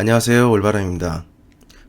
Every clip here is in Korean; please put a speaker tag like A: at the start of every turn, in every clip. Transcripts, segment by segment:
A: 안녕하세요, 올바람입니다.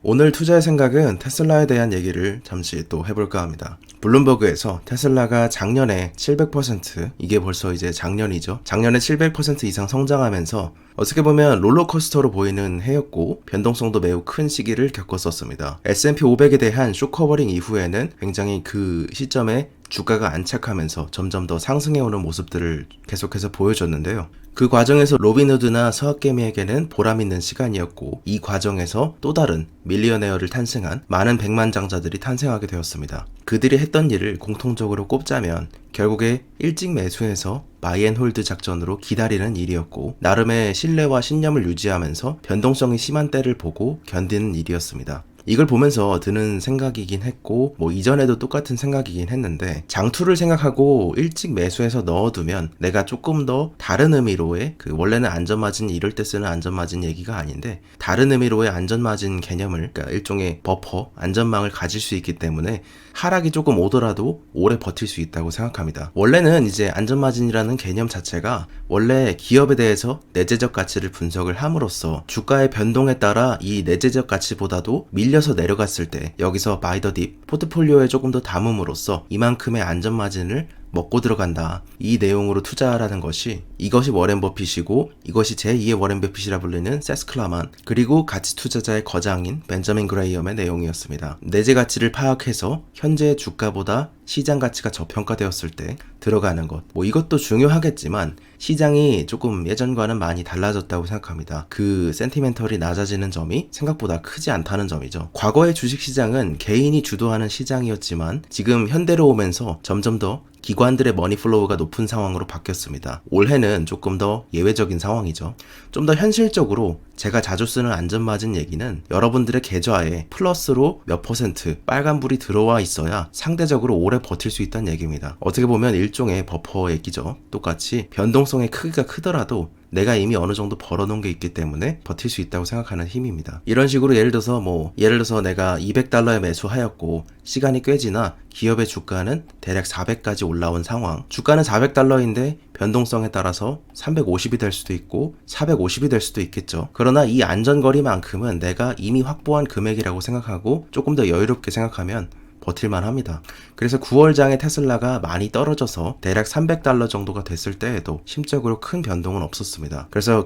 A: 오늘 투자의 생각은 테슬라에 대한 얘기를 잠시 또 해볼까 합니다. 블룸버그에서 테슬라가 작년에 700%, 이게 벌써 이제 작년이죠. 작년에 700% 이상 성장하면서 어떻게 보면 롤러코스터로 보이는 해였고 변동성도 매우 큰 시기를 겪었었습니다. S&P 500에 대한 쇼커버링 이후에는 굉장히 그 시점에 주가가 안착하면서 점점 더 상승해오는 모습들을 계속해서 보여줬는데요. 그 과정에서 로빈후드나 서학개미에게는 보람있는 시간이었고, 이 과정에서 또 다른 밀리어네어를 탄생한 많은 백만장자들이 탄생하게 되었습니다. 그들이 했던 일을 공통적으로 꼽자면 결국에 일찍 매수해서 바이앤홀드 작전으로 기다리는 일이었고, 나름의 신뢰와 신념을 유지하면서 변동성이 심한 때를 보고 견디는 일이었습니다. 이걸 보면서 드는 생각이긴 했고, 이전에도 똑같은 생각이긴 했는데, 장투를 생각하고 일찍 매수해서 넣어두면 내가 조금 더 다른 의미로의, 원래는 안전마진이 이럴 때 쓰는 안전마진 얘기가 아닌데, 다른 의미로의 안전마진 개념을, 그러니까 일종의 버퍼, 안전망을 가질 수 있기 때문에 하락이 조금 오더라도 오래 버틸 수 있다고 생각합니다. 원래는 이제 안전마진이라는 개념 자체가 원래 기업에 대해서 내재적 가치를 분석을 함으로써 주가의 변동에 따라 이 내재적 가치보다도 밀려서 내려갔을 때 여기서 바이 더 딥, 포트폴리오에 조금 더 담음으로써 이만큼의 안전마진을 먹고 들어간다. 이 내용으로 투자하라는 것이, 이것이 워렌 버핏이고 이것이 제2의 워렌 버핏이라 불리는 세스 클라만, 그리고 가치 투자자의 거장인 벤저민 그레이엄의 내용이었습니다. 내재 가치를 파악해서 현재 주가보다 시장 가치가 저평가되었을 때 들어가는 것. 이것도 중요하겠지만 시장이 조금 예전과는 많이 달라졌다고 생각합니다. 그 센티멘털이 낮아지는 점이 생각보다 크지 않다는 점이죠. 과거의 주식시장은 개인이 주도하는 시장이었지만 지금 현대로 오면서 점점 더 기관들의 머니플로우가 높은 상황으로 바뀌었습니다. 올해는 조금 더 예외적인 상황이죠. 좀 더 현실적으로 제가 자주 쓰는 안전마진 얘기는 여러분들의 계좌에 플러스로 몇 퍼센트 빨간불이 들어와 있어야 상대적으로 오래 버틸 수 있다는 얘기입니다. 어떻게 보면 일종의 버퍼 얘기죠. 똑같이 변동성의 크기가 크더라도 내가 이미 어느 정도 벌어놓은 게 있기 때문에 버틸 수 있다고 생각하는 힘입니다. 이런 식으로 예를 들어서 내가 $200에 매수하였고 시간이 꽤 지나 기업의 주가는 대략 400까지 올라온 상황. 주가는 $400인데 변동성에 따라서 350이 될 수도 있고 450이 될 수도 있겠죠. 그러나 이 안전거리만큼은 내가 이미 확보한 금액이라고 생각하고 조금 더 여유롭게 생각하면 버틸만 합니다. 그래서 9월장에 테슬라가 많이 떨어져서 대략 $300 정도가 됐을 때에도 심적으로 큰 변동은 없었습니다. 그래서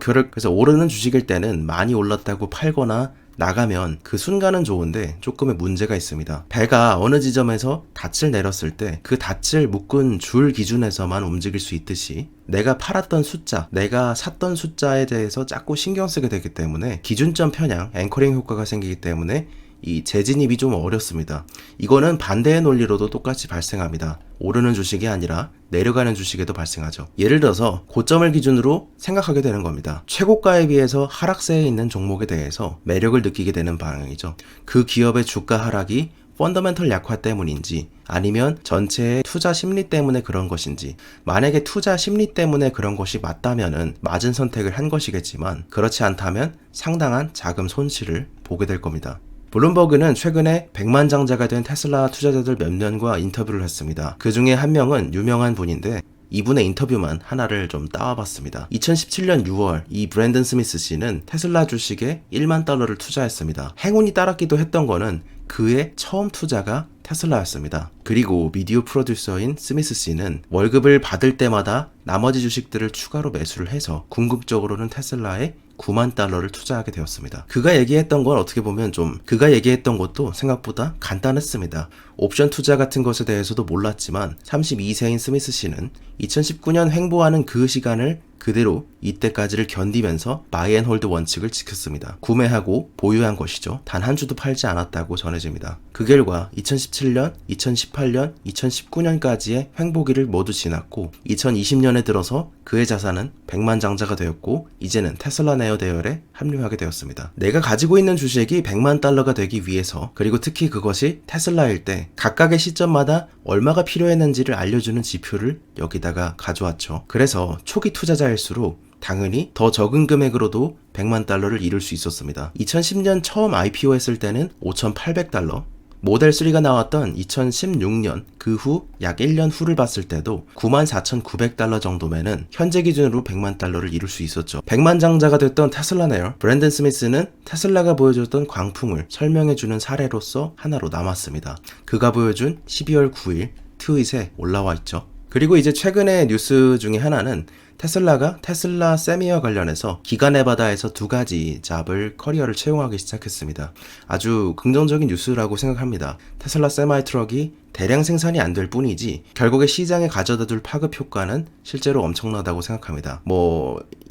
A: 오르는 주식일 때는 많이 올랐다고 팔거나 나가면 그 순간은 좋은데 조금의 문제가 있습니다. 배가 어느 지점에서 닻을 내렸을 때 그 닻을 묶은 줄 기준에서만 움직일 수 있듯이 내가 팔았던 숫자, 내가 샀던 숫자에 대해서 자꾸 신경 쓰게 되기 때문에 기준점 편향, 앵커링 효과가 생기기 때문에 이 재진입이 좀 어렵습니다. 이거는 반대의 논리로도 똑같이 발생합니다. 오르는 주식이 아니라 내려가는 주식에도 발생하죠. 예를 들어서 고점을 기준으로 생각하게 되는 겁니다. 최고가에 비해서 하락세에 있는 종목에 대해서 매력을 느끼게 되는 방향이죠. 그 기업의 주가 하락이 펀더멘털 약화 때문인지 아니면 전체의 투자 심리 때문에 그런 것인지, 만약에 투자 심리 때문에 그런 것이 맞다면은 맞은 선택을 한 것이겠지만 그렇지 않다면 상당한 자금 손실을 보게 될 겁니다. 블룸버그는 최근에 백만장자가 된 테슬라 투자자들 몇 명과 인터뷰를 했습니다. 그 중에 한 명은 유명한 분인데 이분의 인터뷰만 하나를 좀 따와봤습니다. 2017년 6월 이 브랜든 스미스 씨는 테슬라 주식에 $10,000,000를 투자했습니다. 행운이 따랐기도 했던 거는 그의 처음 투자가 테슬라였습니다. 그리고 미디어 프로듀서인 스미스 씨는 월급을 받을 때마다 나머지 주식들을 추가로 매수를 해서 궁극적으로는 테슬라에 $90,000,000를 투자하게 되었습니다. 그가 얘기했던 건 어떻게 보면 그가 얘기했던 것도 생각보다 간단했습니다. 옵션 투자 같은 것에 대해서도 몰랐지만 32세인 스미스 씨는 2019년 횡보하는 그 시간을 그대로 이때까지를 견디면서 바이 앤 홀드 원칙을 지켰습니다. 구매하고 보유한 것이죠. 단 한 주도 팔지 않았다고 전해집니다. 그 결과 2017년, 2018년, 2019년까지의 횡보기를 모두 지났고 2020년에 들어서 그의 자산은 100만장자가 되었고 이제는 테슬라 네어 대열에 합류하게 되었습니다. 내가 가지고 있는 주식이 $10,000,000가 되기 위해서, 그리고 특히 그것이 테슬라일 때 각각의 시점마다 얼마가 필요했는지를 알려주는 지표를 여기다가 가져왔죠. 그래서 초기 투자자일수록 당연히 더 적은 금액으로도 $10,000,000를 이룰 수 있었습니다. 2010년 처음 IPO 했을 때는 $5,800, 모델 3가 나왔던 2016년 그 후 약 1년 후를 봤을 때도 94,900달러 정도면은 현재 기준으로 100만 달러를 이룰 수 있었죠. 100만 장자가 됐던 테슬라 네어, 브랜든 스미스는 테슬라가 보여줬던 광풍을 설명해주는 사례로서 하나로 남았습니다. 그가 보여준 12월 9일 트윗에 올라와 있죠. 그리고 이제 최근의 뉴스 중에 하나는 테슬라가 테슬라 세미와 관련해서 기가 네바다에서 2가지 잡을 커리어를 채용하기 시작했습니다. 아주 긍정적인 뉴스라고 생각합니다. 테슬라 세마이 트럭이 대량 생산이 안 될 뿐이지 결국에 시장에 가져다줄 파급 효과는 실제로 엄청나다고 생각합니다.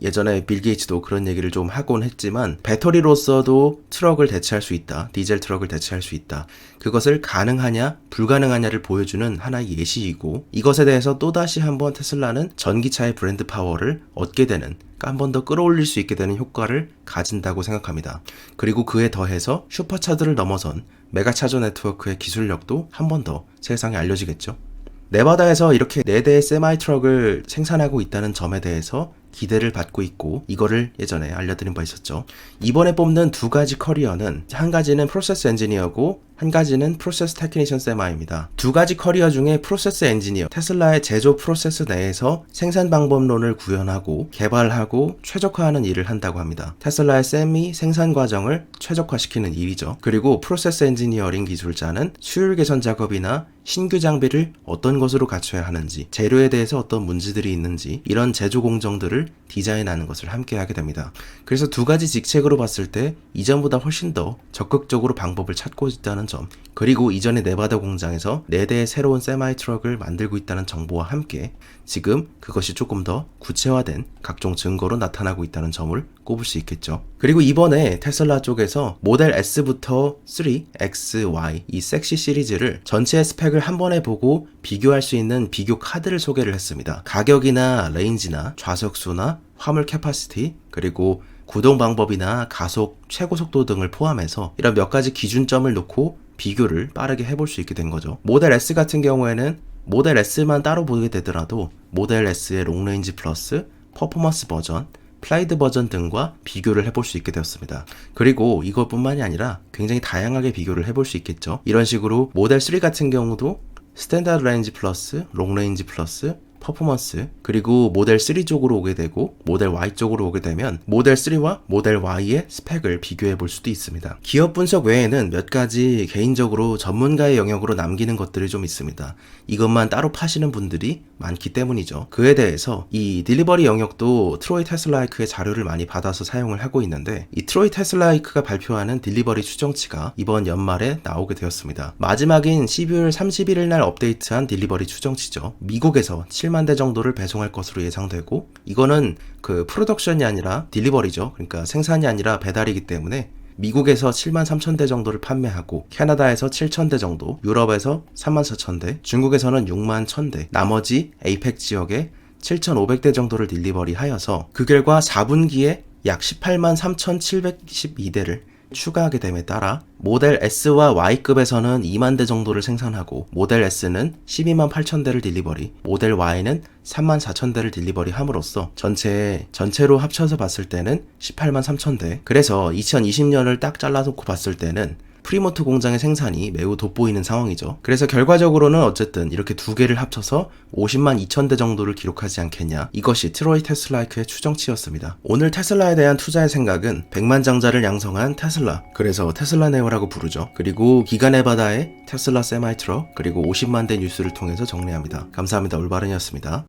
A: 예전에 빌 게이츠도 그런 얘기를 좀 하곤 했지만 배터리로서도 트럭을 대체할 수 있다. 디젤 트럭을 대체할 수 있다. 그것을 가능하냐 불가능하냐를 보여주는 하나의 예시이고, 이것에 대해서 또다시 한번 테슬라는 전기차의 브랜드 파워를 얻게 되는, 한 번 더 끌어올릴 수 있게 되는 효과를 가진다고 생각합니다. 그리고 그에 더해서 슈퍼차들을 넘어선 메가차저 네트워크의 기술력도 한 번 더 세상에 알려지겠죠. 네바다에서 이렇게 4대의 세마이 트럭을 생산하고 있다는 점에 대해서 기대를 받고 있고, 이거를 예전에 알려드린 바 있었죠. 이번에 뽑는 2가지 커리어는, 한 가지는 프로세스 엔지니어고 한 가지는 프로세스 테크니션 세마입니다. 2가지 커리어 중에 프로세스 엔지니어, 테슬라의 제조 프로세스 내에서 생산 방법론을 구현하고 개발하고 최적화하는 일을 한다고 합니다. 테슬라의 세미 생산 과정을 최적화시키는 일이죠. 그리고 프로세스 엔지니어링 기술자는 수율 개선 작업이나 신규 장비를 어떤 것으로 갖춰야 하는지, 재료에 대해서 어떤 문제들이 있는지, 이런 제조 공정들을 디자인하는 것을 함께 하게 됩니다. 그래서 2가지 직책으로 봤을 때 이전보다 훨씬 더 적극적으로 방법을 찾고 있다는 점, 그리고 이전에 네바다 공장에서 4대의 새로운 세마이 트럭을 만들고 있다는 정보와 함께 지금 그것이 조금 더 구체화된 각종 증거로 나타나고 있다는 점을 꼽을 수 있겠죠. 그리고 이번에 테슬라 쪽에서 모델 S부터 3, X, Y 이 섹시 시리즈를 전체의 스펙을 한 번에 보고 비교할 수 있는 비교 카드를 소개를 했습니다. 가격이나 레인지나 좌석수나 화물 캐파시티, 그리고 구동 방법이나 가속, 최고 속도 등을 포함해서 이런 몇 가지 기준점을 놓고 비교를 빠르게 해볼 수 있게 된 거죠. 모델 S 같은 경우에는 모델 S만 따로 보게 되더라도 모델 S의 롱레인지 플러스, 퍼포먼스 버전, 플라이드 버전 등과 비교를 해볼 수 있게 되었습니다. 그리고 이것뿐만이 아니라 굉장히 다양하게 비교를 해볼 수 있겠죠. 이런 식으로 모델 3 같은 경우도 스탠다드 레인지 플러스, 롱레인지 플러스, 퍼포먼스, 그리고 모델 3 쪽으로 오게 되고 모델 Y 쪽으로 오게 되면 모델 3와 모델 Y의 스펙을 비교해 볼 수도 있습니다. 기업 분석 외에는 몇 가지 개인적으로 전문가의 영역으로 남기는 것들이 좀 있습니다. 이것만 따로 파시는 분들이 많기 때문이죠. 그에 대해서 이 딜리버리 영역도 트로이 테슬라이크의 자료를 많이 받아서 사용을 하고 있는데, 이 트로이 테슬라이크가 발표하는 딜리버리 추정치가 이번 연말에 나오게 되었습니다. 마지막인 12월 31일 날 업데이트한 딜리버리 추정치죠. 미국에서 7만 대 정도를 배송할 것으로 예상되고, 이거는 그 프로덕션이 아니라 딜리버리죠. 그러니까 생산이 아니라 배달이기 때문에 미국에서 7만 3천 대 정도를 판매하고, 캐나다에서 7천 대 정도, 유럽에서 3만 4천 대, 중국에서는 6만 1천 대, 나머지 에이펙 지역에 7,500대 정도를 딜리버리 하여서 그 결과 4분기에 약 18만 3,712대를 추가하게 됨에 따라 모델 S와 Y급에서는 2만 대 정도를 생산하고, 모델 S는 12만 8천 대를 딜리버리, 모델 Y는 3만 4천 대를 딜리버리 함으로써 전체로 합쳐서 봤을 때는 18만 3천 대. 그래서 2020년을 딱 잘라놓고 봤을 때는 프리모트 공장의 생산이 매우 돋보이는 상황이죠. 그래서 결과적으로는 어쨌든 이렇게 2개를 합쳐서 50만 2천 대 정도를 기록하지 않겠냐. 이것이 트로이 테슬라이크의 추정치였습니다. 오늘 테슬라에 대한 투자의 생각은 100만 장자를 양성한 테슬라, 그래서 테슬라 네오라고 부르죠. 그리고 기가 네바다의 테슬라 세마이 트럭, 그리고 50만 대 뉴스를 통해서 정리합니다. 감사합니다. 올바른이었습니다.